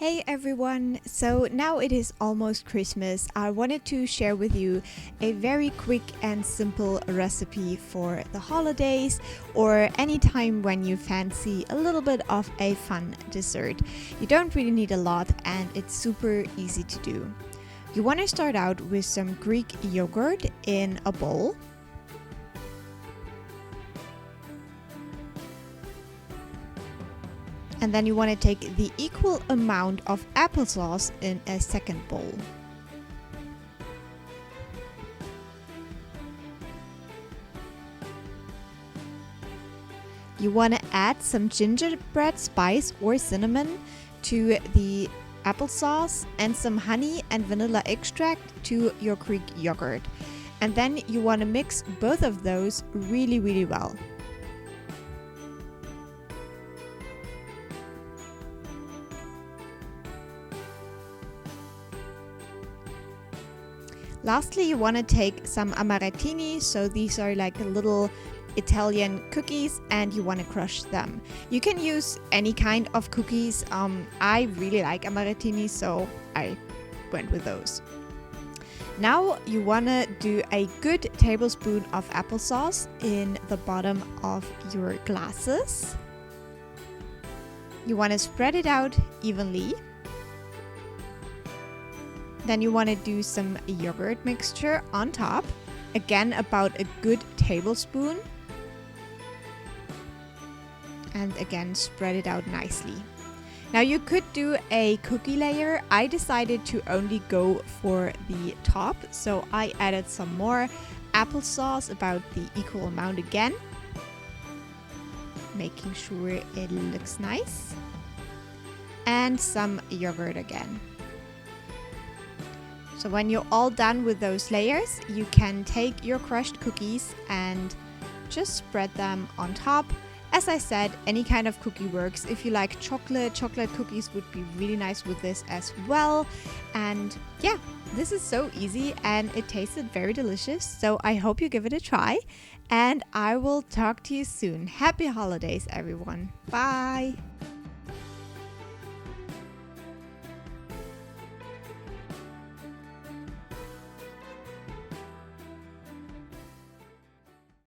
Hey everyone! So now it is almost Christmas. I wanted to share with you a very quick and simple recipe for the holidays or any time when you fancy a little bit of a fun dessert. You don't really need a lot and it's super easy to do. You want to start out with some Greek yogurt in a bowl. And then you want to take the equal amount of applesauce in a second bowl. You want to add some gingerbread spice or cinnamon to the applesauce and some honey and vanilla extract to your Greek yogurt. And then you want to mix both of those really well. Lastly, you want to take some Amarettini, so these are like little Italian cookies, and you want to crush them. You can use any kind of cookies. I really like Amarettini, so I went with those. Now you want to do a good tablespoon of applesauce in the bottom of your glasses. You want to spread it out evenly. Then you want to do some yogurt mixture on top. Again, about a good tablespoon. And again, spread it out nicely. Now you could do a cookie layer. I decided to only go for the top, so I added some more applesauce, about the equal amount again. Making sure it looks nice. And some yogurt again. So when you're all done with those layers, you can take your crushed cookies and just spread them on top. As I said, any kind of cookie works. If you like chocolate cookies would be really nice with this as well. And yeah, this is so easy and it tasted very delicious. So I hope you give it a try and I will talk to you soon. Happy holidays, everyone. Bye.